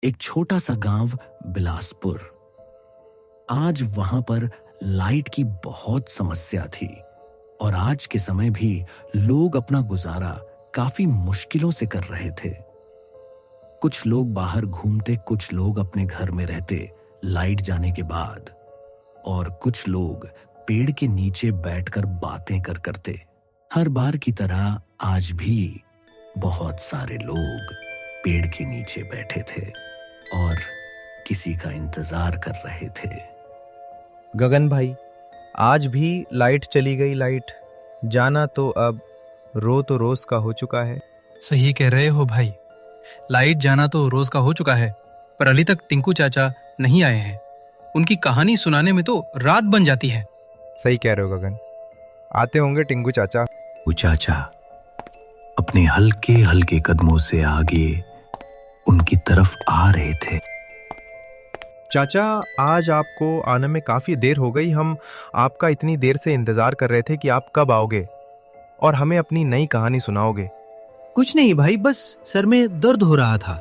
एक छोटा सा गांव बिलासपुर। आज वहां पर लाइट की बहुत समस्या थी और आज के समय भी लोग अपना गुजारा काफी मुश्किलों से कर रहे थे। कुछ लोग बाहर घूमते, कुछ लोग अपने घर में रहते लाइट जाने के बाद, और कुछ लोग पेड़ के नीचे बैठकर बातें करते। हर बार की तरह आज भी बहुत सारे लोग पेड़ के नीचे बैठे थे और किसी का इंतजार कर रहे थे। गगन भाई, आज भी लाइट चली गई। लाइट जाना तो अब रोज का हो चुका है। सही कह रहे हो भाई, लाइट जाना तो रोज का हो चुका है, पर अभी तक टिंकू चाचा नहीं आए हैं। उनकी कहानी सुनाने में तो रात बन जाती है। सही कह रहे हो गगन, आते होंगे टिंकू चाचा। वो चाचा अपने हल्के हल्के कदमों से आगे उनकी तरफ आ रहे थे। चाचा, आज आपको आने में काफी देर हो गई। हम आपका इतनी देर से इंतजार कर रहे थे कि आप कब आओगे और हमें अपनी नई कहानी सुनाओगे। कुछ नहीं भाई, बस सर में दर्द हो रहा था।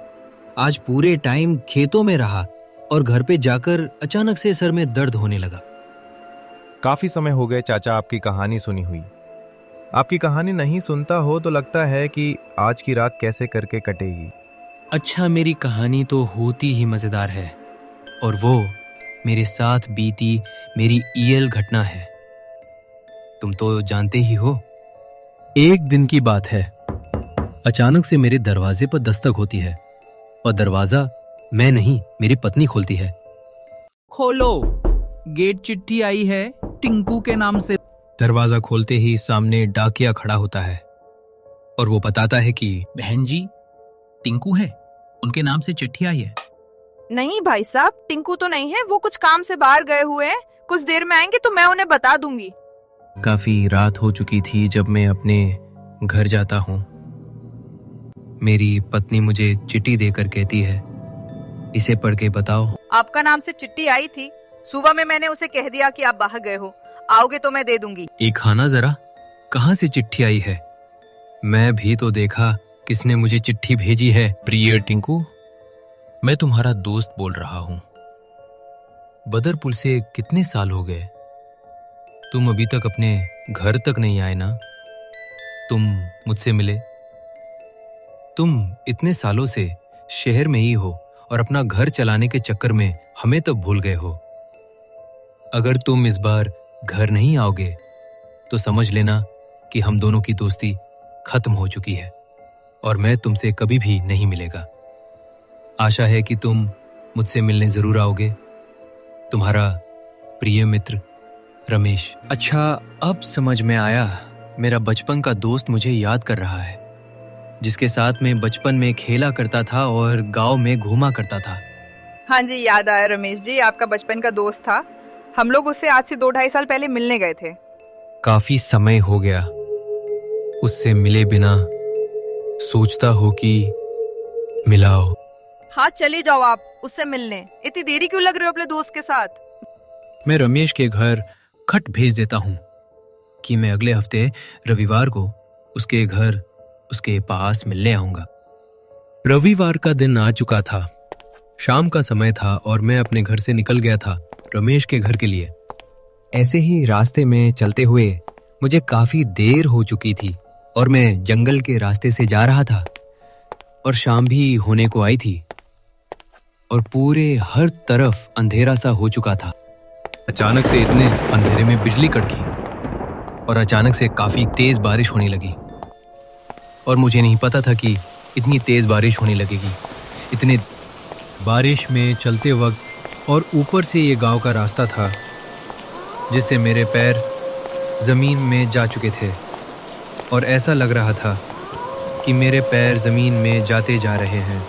आज पूरे टाइम खेतों में रहा और घर पे जाकर अचानक से सर में दर्द होने लगा। काफी समय हो गए चाचा आपकी कहानी सुनी हुई। आपकी कहानी नहीं सुनता हो तो लगता है कि आज की रात कैसे करके कटेगी। अच्छा, मेरी कहानी तो होती ही मजेदार है, और वो मेरे साथ बीती मेरी ईयल घटना है। तुम तो जानते ही हो। एक दिन की बात है, अचानक से मेरे दरवाजे पर दस्तक होती है और दरवाजा मैं नहीं, मेरी पत्नी खोलती है। खोलो, गेट चिट्ठी आई है टिंकू के नाम से। दरवाजा खोलते ही सामने डाकिया खड़ा होता है और वो बताता है कि बहन जी, टिंकू है, उनके नाम से चिट्ठी आई है। नहीं भाई साहब, टिंकू तो नहीं है, वो कुछ काम से बाहर गए हुए हैं। कुछ देर में आएंगे तो मैं उन्हें बता दूंगी। काफी रात हो चुकी थी जब मैं अपने घर जाता हूँ। मेरी पत्नी मुझे चिट्ठी देकर कहती है, इसे पढ़ के बताओ। आपका नाम से चिट्ठी आई थी। सुबह में मैंने उसे कह दिया कि आप बाहर गए हो, आओगे तो मैं दे दूंगी। एक खाना जरा, कहाँ से चिट्ठी आई है? मैं भी तो देखा किसने मुझे चिट्ठी भेजी है। प्रिय टिंकू, मैं तुम्हारा दोस्त बोल रहा हूँ। बदरपुर से कितने साल हो गए? तुम अभी तक अपने घर तक नहीं आए ना? तुम मुझसे मिले? तुम इतने सालों से शहर में ही हो और अपना घर चलाने के चक्कर में हमें तो भूल गए हो। अगर तुम इस बार घर नहीं आओगे तो समझ लेना कि हम दोनों की दोस्ती खत्म हो चुकी है और मैं तुमसे कभी भी नहीं मिलेगा। आशा है कि तुम मुझसे मिलने जरूर आओगे। तुम्हारा प्रिय मित्र रमेश। अच्छा, अब समझ में आया। मेरा बचपन का दोस्त मुझे याद कर रहा है, जिसके साथ में बचपन में खेला करता था और गांव में घूमा करता था। हाँ जी, याद आया रमेश जी, आपका बचपन का दोस्त था। हम लोग उससे आज से 2-2.5 साल पहले मिलने गए थे। काफी समय हो गया उससे मिले बिना। सोचता हो कि मिलाओ। हाँ, चले जाओ आप उससे मिलने। इतनी देरी क्यों लग रही हो अपने दोस्त के साथ? मैं रमेश के घर खत भेज देता हूँ कि मैं अगले हफ्ते रविवार को उसके घर उसके पास मिलने आऊंगा। रविवार का दिन आ चुका था। शाम का समय था और मैं अपने घर से निकल गया था रमेश के घर के लिए। ऐसे ही रास्ते में चलते हुए मुझे काफी देर हो चुकी थी और मैं जंगल के रास्ते से जा रहा था और शाम भी होने को आई थी और पूरे हर तरफ अंधेरा सा हो चुका था। अचानक से इतने अंधेरे में बिजली कड़की और अचानक से काफी तेज बारिश होने लगी और मुझे नहीं पता था कि इतनी तेज बारिश होने लगेगी। इतने बारिश में चलते वक्त और ऊपर से ये गांव का रास्ता था जिससे मेरे पैर जमीन में जा चुके थे और ऐसा लग रहा था कि मेरे पैर जमीन में जाते जा रहे हैं।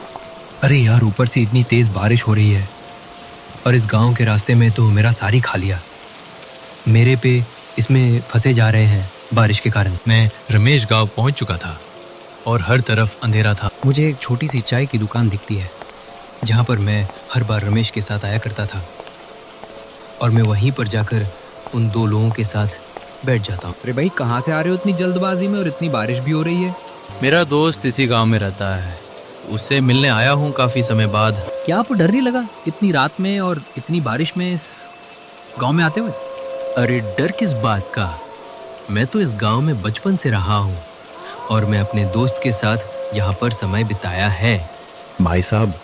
अरे यार, ऊपर से इतनी तेज बारिश हो रही है और इस गांव के रास्ते में तो मेरा सारी खा लिया। मेरे पे इसमें फंसे जा रहे हैं बारिश के कारण। मैं रमेश गांव पहुंच चुका था और हर तरफ अंधेरा था। मुझे एक छोटी सी चाय की दुकान दिखती है जहाँ पर मैं हर बार रमेश के साथ आया करता था और मैं वहीं पर जाकर उन दो लोगों के साथ बैठ जाता हूँ। अरे भाई, कहाँ से आ रहे हो इतनी जल्दबाजी में और इतनी बारिश भी हो रही है? मेरा दोस्त इसी गांव में रहता है उससे मिलने आया हूँ काफी समय बाद। क्या आपको डर नहीं लगा इतनी रात में और इतनी बारिश में इस गांव में आते हुए? अरे डर किस बात का, मैं तो इस गांव में बचपन से रहा हूँ और मैं अपने दोस्त के साथ यहाँ पर समय बिताया है। भाई साहब,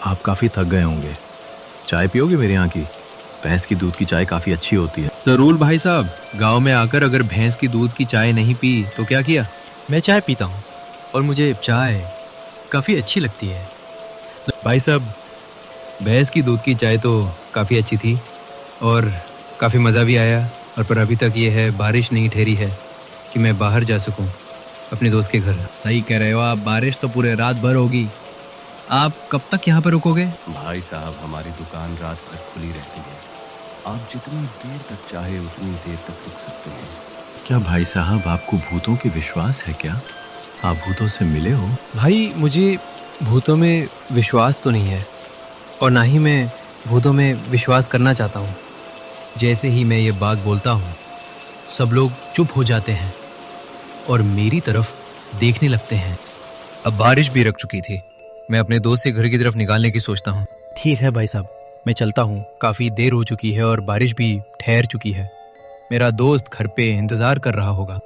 आप काफ़ी थक गए होंगे, चाय पियोगे मेरे यहाँ की? भैंस की दूध की चाय काफ़ी अच्छी होती है। जरूर भाई साहब, गांव में आकर अगर भैंस की दूध की चाय नहीं पी तो क्या किया। मैं चाय पीता हूँ। और मुझे चाय काफ़ी अच्छी लगती है। भाई साहब, भैंस की दूध की चाय तो काफ़ी अच्छी थी और काफ़ी मज़ा भी आया, और पर अभी तक ये है बारिश नहीं ठहरी है कि मैं बाहर जा सकूं अपने दोस्त के घर। सही कह रहे हो आप, बारिश तो पूरे रात भर होगी। आप कब तक यहाँ पर रुकोगे? भाई साहब, हमारी दुकान रात भर खुली रहती है। आप जितनी देर तक चाहे उतनी देर तक रुक सकते हैं। क्या भाई साहब, आपको भूतों के विश्वास है क्या? आप भूतों से मिले हो? भाई, मुझे भूतों में विश्वास तो नहीं है और ना ही मैं भूतों में विश्वास करना चाहता हूँ। जैसे ही मैं ये बात बोलता हूँ, सब लोग चुप हो जाते हैं और मेरी तरफ देखने लगते हैं। अब बारिश भी रुक चुकी थी। मैं अपने दोस्त से घर की तरफ निकालने की सोचता हूँ। ठीक है भाई साहब, मैं चलता हूँ। काफ़ी देर हो चुकी है और बारिश भी ठहर चुकी है। मेरा दोस्त घर पे इंतज़ार कर रहा होगा।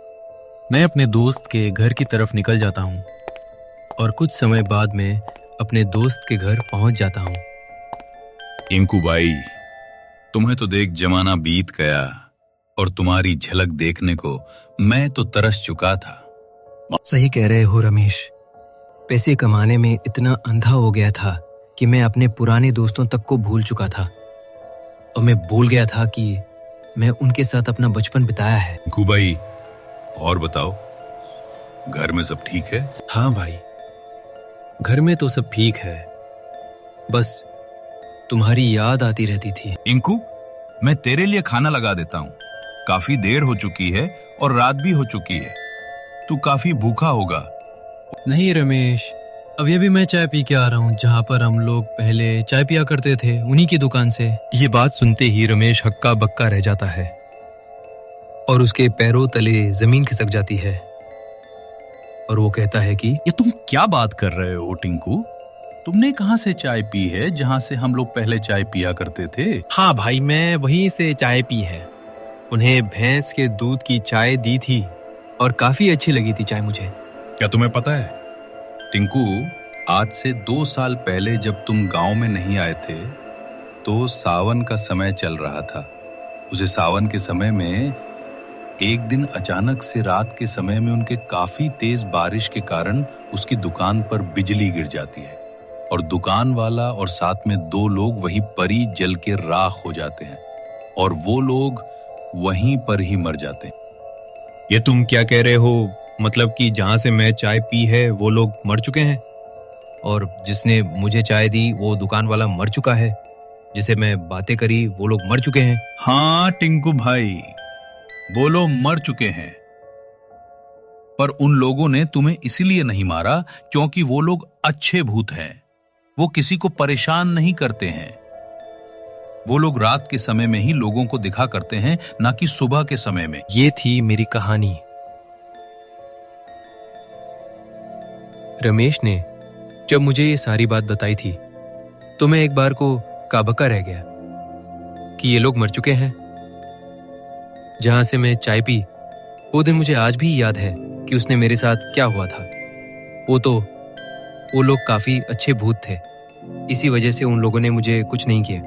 मैं अपने दोस्त के घर की तरफ निकल जाता हूँ और कुछ समय बाद मैं अपने दोस्त के घर पहुँच जाता हूँ। टिंकू भाई, तुम्हें तो देख जमाना बीत गया और तुम्हारी झलक देखने को मैं तो तरस चुका था। सही कह रहे हो रमेश, पैसे कमाने में इतना अंधा हो गया था कि मैं अपने पुराने दोस्तों तक को भूल चुका था और मैं भूल गया था कि मैं उनके साथ अपना बचपन बिताया है। टिंकू भाई, और बताओ, घर में सब ठीक है? हाँ भाई, घर में तो सब ठीक है, बस तुम्हारी याद आती रहती थी। टिंकू, मैं तेरे लिए खाना लगा देता हूँ। काफी देर हो चुकी है और रात भी हो चुकी है, तू काफी भूखा होगा। नहीं रमेश, अभी अभी मैं चाय पी के आ रहा हूँ। जहाँ पर हम लोग पहले चाय पिया करते थे, उन्हीं की दुकान से। ये बात सुनते ही रमेश हक्का बक्का रह जाता है और उसके पैरों तले जमीन खिसक जाती है और वो कहता है कि ये तुम क्या बात कर रहे हो टिंकू? तुमने कहाँ से चाय पी है जहाँ से हम लोग पहले चाय पिया करते थे? हाँ भाई, मैं वहीं से चाय पी है। उन्हें भैंस के दूध की चाय दी थी और काफी अच्छी लगी थी चाय मुझे। क्या तुम्हें पता है टिंकू, आज से 2 साल पहले जब तुम गांव में नहीं आए थे तो सावन का समय चल रहा था। उसे सावन के समय में एक दिन अचानक से रात के समय में उनके काफी तेज बारिश के कारण उसकी दुकान पर बिजली गिर जाती है और दुकान वाला और साथ में 2 लोग वहीं पर ही जल के राख हो जाते हैं और वो लोग वहीं पर ही मर जाते हैं। ये तुम क्या कह रहे हो? मतलब कि जहाँ से मैं चाय पी है वो लोग मर चुके हैं? और जिसने मुझे चाय दी वो दुकान वाला मर चुका है, जिसे मैं बातें करी वो लोग मर चुके हैं। हाँ टिंकू भाई, वो लोग मर चुके हैं, पर उन लोगों ने तुम्हें इसीलिए नहीं मारा क्योंकि वो लोग अच्छे भूत हैं। वो किसी को परेशान नहीं करते हैं। वो लोग रात के समय में ही लोगों को दिखा करते हैं, ना कि सुबह के समय में। ये थी मेरी कहानी। रमेश ने जब मुझे ये सारी बात बताई थी तो मैं एक बार को काबका रह गया कि ये लोग मर चुके हैं। जहां से मैं चाय पी वो दिन मुझे आज भी याद है कि उसने मेरे साथ क्या हुआ था। वो लोग काफी अच्छे भूत थे, इसी वजह से उन लोगों ने मुझे कुछ नहीं किया।